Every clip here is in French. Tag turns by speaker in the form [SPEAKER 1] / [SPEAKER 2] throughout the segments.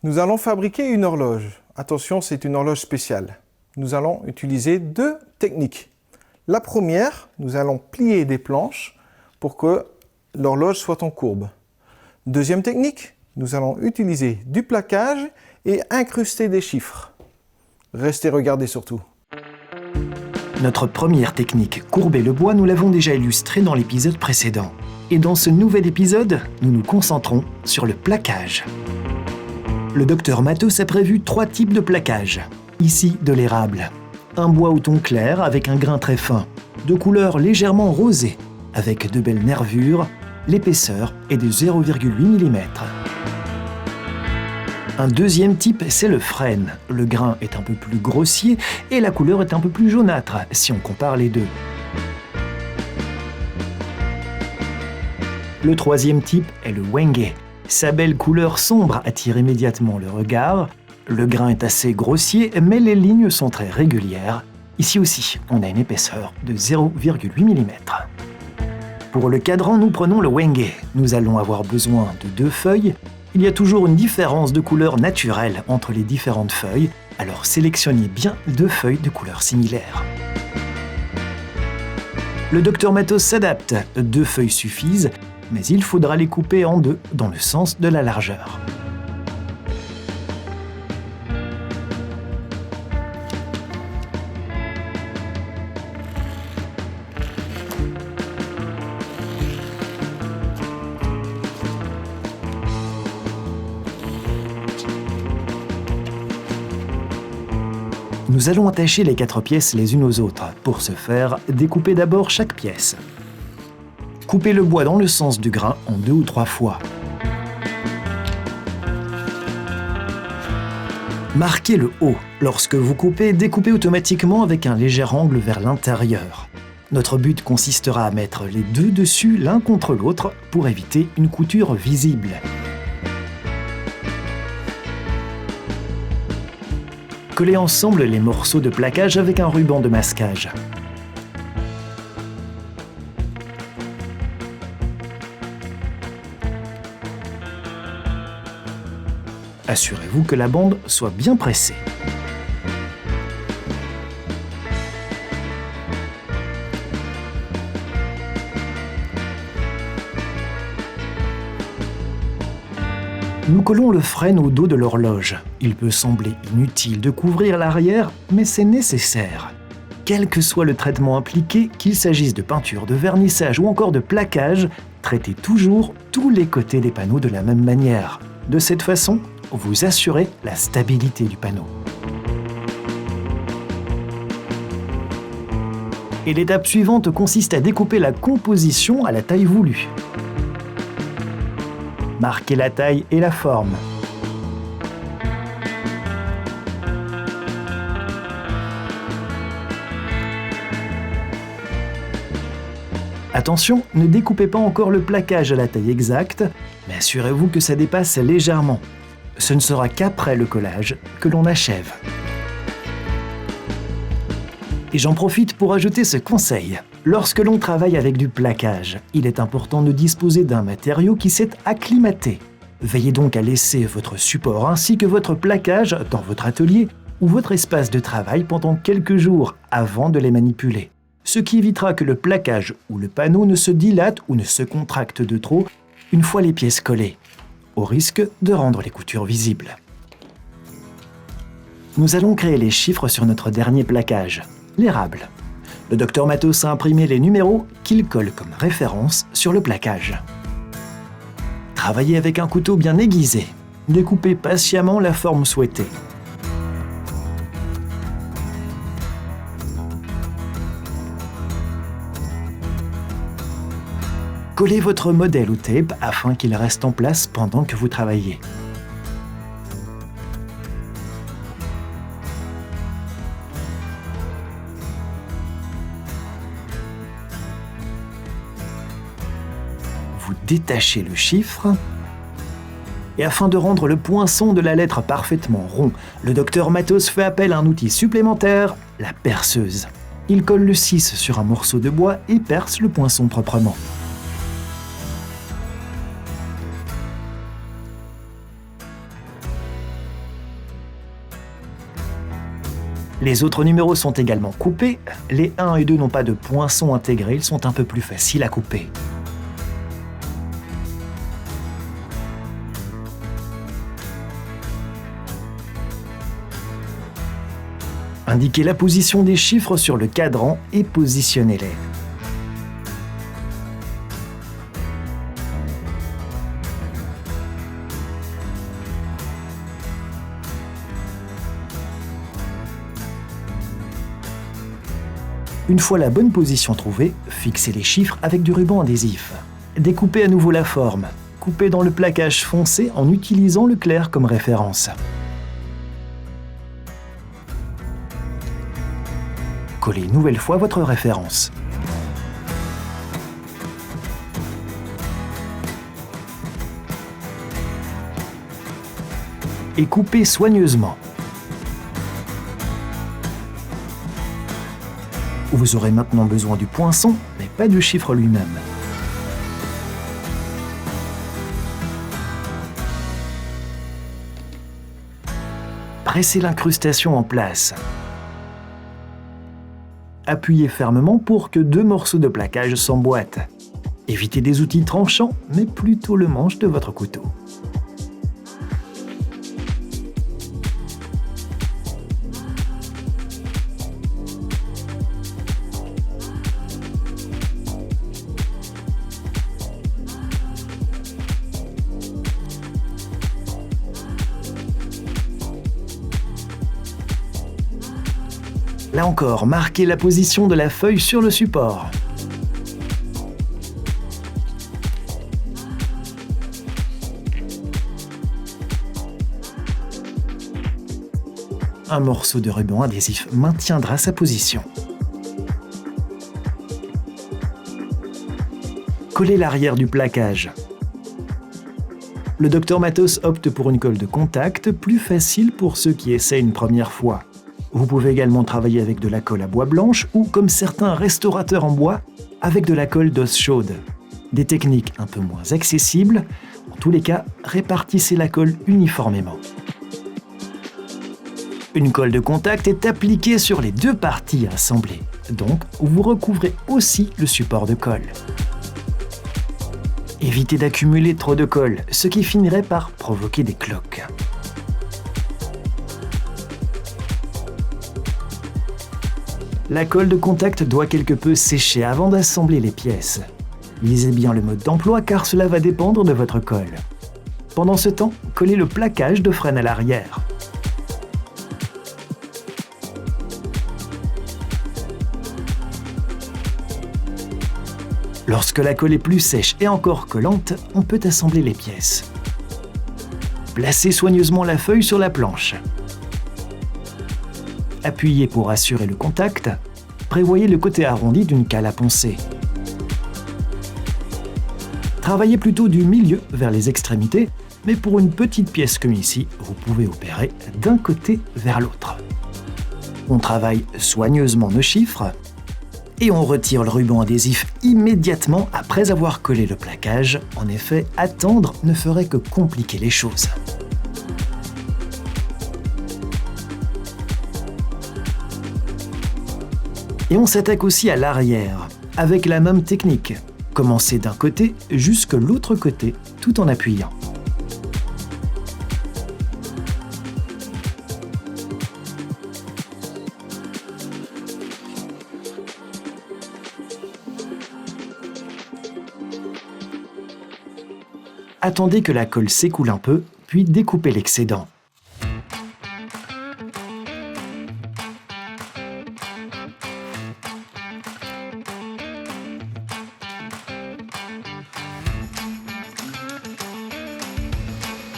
[SPEAKER 1] Nous allons fabriquer une horloge. Attention, c'est une horloge spéciale. Nous allons utiliser deux techniques. La première, nous allons plier des planches pour que l'horloge soit en courbe. Deuxième technique, nous allons utiliser du plaquage et incruster des chiffres. Restez regardez surtout.
[SPEAKER 2] Notre première technique, courber le bois, nous l'avons déjà illustrée dans l'épisode précédent. Et dans ce nouvel épisode, nous nous concentrons sur le plaquage. Le docteur Matos a prévu 3 types de plaquage. Ici, de l'érable. Un bois au ton clair avec un grain très fin. De couleur légèrement rosée, avec de belles nervures, l'épaisseur est de 0,8 mm. Un deuxième type, c'est le frêne. Le grain est un peu plus grossier et la couleur est un peu plus jaunâtre, si on compare les deux. Le troisième type est le wenge. Sa belle couleur sombre attire immédiatement le regard. Le grain est assez grossier, mais les lignes sont très régulières. Ici aussi, on a une épaisseur de 0,8 mm. Pour le cadran, nous prenons le wenge. Nous allons avoir besoin de 2 feuilles. Il y a toujours une différence de couleur naturelle entre les différentes feuilles, alors sélectionnez bien 2 feuilles de couleur similaire. Le docteur Matos s'adapte. 2 feuilles suffisent, mais il faudra les couper en 2 dans le sens de la largeur. Nous allons attacher les 4 pièces les unes aux autres. Pour ce faire, découpez d'abord chaque pièce. Coupez le bois dans le sens du grain en 2 ou 3 fois. Marquez le haut. Lorsque vous coupez, découpez automatiquement avec un léger angle vers l'intérieur. Notre but consistera à mettre les 2 dessus l'un contre l'autre pour éviter une couture visible. Collez ensemble les morceaux de plaquage avec un ruban de masquage. Assurez-vous que la bande soit bien pressée. Nous collons le frêne au dos de l'horloge. Il peut sembler inutile de couvrir l'arrière, mais c'est nécessaire. Quel que soit le traitement impliqué, qu'il s'agisse de peinture, de vernissage ou encore de plaquage, traitez toujours tous les côtés des panneaux de la même manière. De cette façon, vous assurez la stabilité du panneau. Et l'étape suivante consiste à découper la composition à la taille voulue. Marquez la taille et la forme. Attention, ne découpez pas encore le plaquage à la taille exacte, mais assurez-vous que ça dépasse légèrement. Ce ne sera qu'après le collage que l'on achève. Et j'en profite pour ajouter ce conseil. Lorsque l'on travaille avec du plaquage, il est important de disposer d'un matériau qui s'est acclimaté. Veillez donc à laisser votre support ainsi que votre plaquage dans votre atelier ou votre espace de travail pendant quelques jours avant de les manipuler. Ce qui évitera que le plaquage ou le panneau ne se dilate ou ne se contracte de trop une fois les pièces collées, au risque de rendre les coutures visibles. Nous allons créer les chiffres sur notre dernier plaquage, l'érable. Le docteur Matos a imprimé les numéros qu'il colle comme référence sur le plaquage. Travaillez avec un couteau bien aiguisé. Découpez patiemment la forme souhaitée. Collez votre modèle au tape afin qu'il reste en place pendant que vous travaillez. Vous détachez le chiffre et afin de rendre le poinçon de la lettre parfaitement rond, le docteur Matos fait appel à un outil supplémentaire, la perceuse. Il colle le 6 sur un morceau de bois et perce le poinçon proprement. Les autres numéros sont également coupés. Les 1 et 2 n'ont pas de poinçon intégré, ils sont un peu plus faciles à couper. Indiquez la position des chiffres sur le cadran et positionnez-les. Une fois la bonne position trouvée, fixez les chiffres avec du ruban adhésif. Découpez à nouveau la forme. Coupez dans le plaquage foncé en utilisant le clair comme référence. Collez une nouvelle fois votre référence. Et coupez soigneusement. Vous aurez maintenant besoin du poinçon, mais pas du chiffre lui-même. Pressez l'incrustation en place. Appuyez fermement pour que 2 morceaux de plaquage s'emboîtent. Évitez des outils tranchants, mais plutôt le manche de votre couteau. Là encore, marquez la position de la feuille sur le support. Un morceau de ruban adhésif maintiendra sa position. Collez l'arrière du plaquage. Le Dr Matos opte pour une colle de contact, plus facile pour ceux qui essaient une première fois. Vous pouvez également travailler avec de la colle à bois blanche ou, comme certains restaurateurs en bois, avec de la colle d'os chaude. Des techniques un peu moins accessibles. En tous les cas, répartissez la colle uniformément. Une colle de contact est appliquée sur les 2 parties assemblées. Donc, vous recouvrez aussi le support de colle. Évitez d'accumuler trop de colle, ce qui finirait par provoquer des cloques. La colle de contact doit quelque peu sécher avant d'assembler les pièces. Lisez bien le mode d'emploi car cela va dépendre de votre colle. Pendant ce temps, collez le plaquage de frein à l'arrière. Lorsque la colle est plus sèche et encore collante, on peut assembler les pièces. Placez soigneusement la feuille sur la planche. Appuyez pour assurer le contact. Prévoyez le côté arrondi d'une cale à poncer. Travaillez plutôt du milieu vers les extrémités, mais pour une petite pièce comme ici, vous pouvez opérer d'un côté vers l'autre. On travaille soigneusement nos chiffres et on retire le ruban adhésif immédiatement après avoir collé le plaquage. En effet, attendre ne ferait que compliquer les choses. Et on s'attaque aussi à l'arrière, avec la même technique. Commencez d'un côté jusque l'autre côté, tout en appuyant. Attendez que la colle s'écoule un peu, puis découpez l'excédent.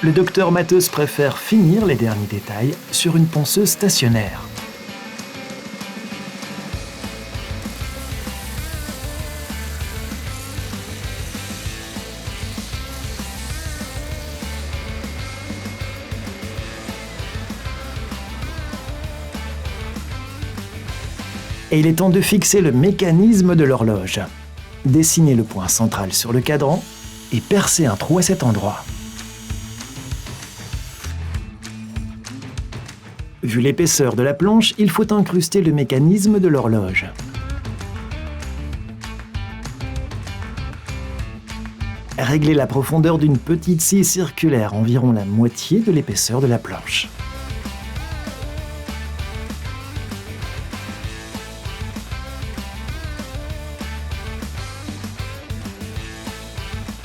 [SPEAKER 2] Le Dr Matos préfère finir les derniers détails sur une ponceuse stationnaire. Et il est temps de fixer le mécanisme de l'horloge. Dessinez le point central sur le cadran et percez un trou à cet endroit. Vu l'épaisseur de la planche, il faut incruster le mécanisme de l'horloge. Réglez la profondeur d'une petite scie circulaire, environ la moitié de l'épaisseur de la planche.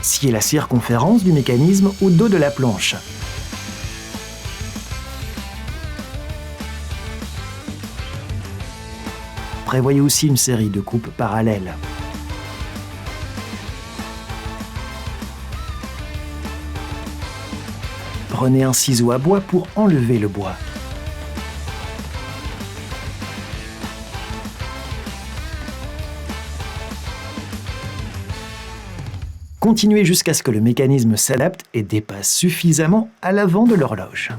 [SPEAKER 2] Sciez la circonférence du mécanisme au dos de la planche. Prévoyez aussi une série de coupes parallèles. Prenez un ciseau à bois pour enlever le bois. Continuez jusqu'à ce que le mécanisme s'adapte et dépasse suffisamment à l'avant de l'horloge.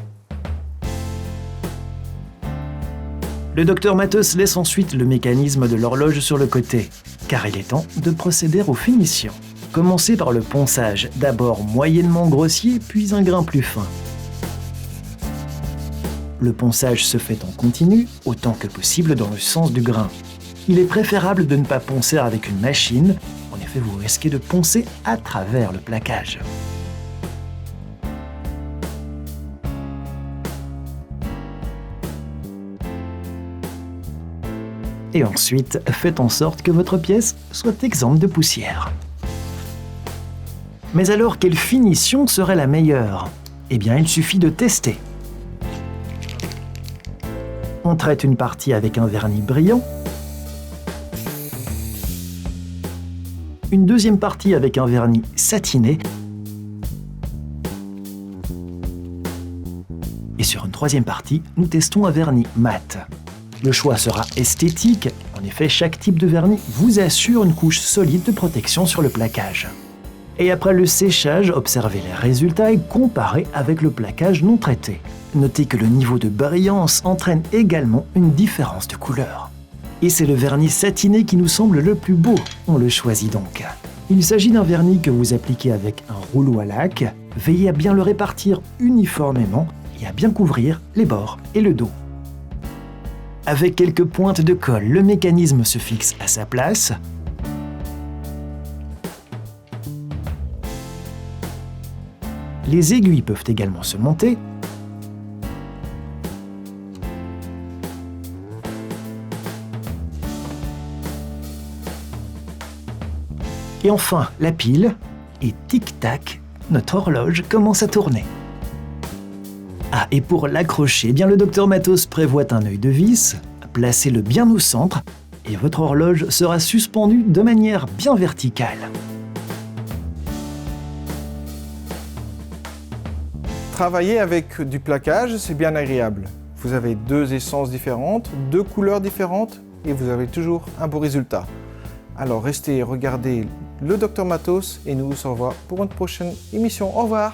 [SPEAKER 2] Le docteur Matos laisse ensuite le mécanisme de l'horloge sur le côté, car il est temps de procéder aux finitions. Commencez par le ponçage, d'abord moyennement grossier, puis un grain plus fin. Le ponçage se fait en continu, autant que possible dans le sens du grain. Il est préférable de ne pas poncer avec une machine, en effet vous risquez de poncer à travers le plaquage. Et ensuite, faites en sorte que votre pièce soit exempte de poussière. Mais alors, quelle finition serait la meilleure? Eh bien, il suffit de tester. On traite une partie avec un vernis brillant, une deuxième partie avec un vernis satiné, et sur une troisième partie, nous testons un vernis mat. Le choix sera esthétique, en effet chaque type de vernis vous assure une couche solide de protection sur le plaquage. Et après le séchage, observez les résultats et comparez avec le plaquage non traité. Notez que le niveau de brillance entraîne également une différence de couleur. Et c'est le vernis satiné qui nous semble le plus beau, on le choisit donc. Il s'agit d'un vernis que vous appliquez avec un rouleau à laque, veillez à bien le répartir uniformément et à bien couvrir les bords et le dos. Avec quelques pointes de colle, le mécanisme se fixe à sa place. Les aiguilles peuvent également se monter. Et enfin, la pile. Et tic-tac, notre horloge commence à tourner. Ah, et pour l'accrocher, eh bien le docteur Matos prévoit un œil de vis, placez-le bien au centre et votre horloge sera suspendue de manière bien verticale.
[SPEAKER 1] Travailler avec du plaquage, c'est bien agréable. Vous avez deux essences différentes, deux couleurs différentes et vous avez toujours un beau résultat. Alors restez et regardez le docteur Matos et nous vous revoit pour une prochaine émission. Au revoir!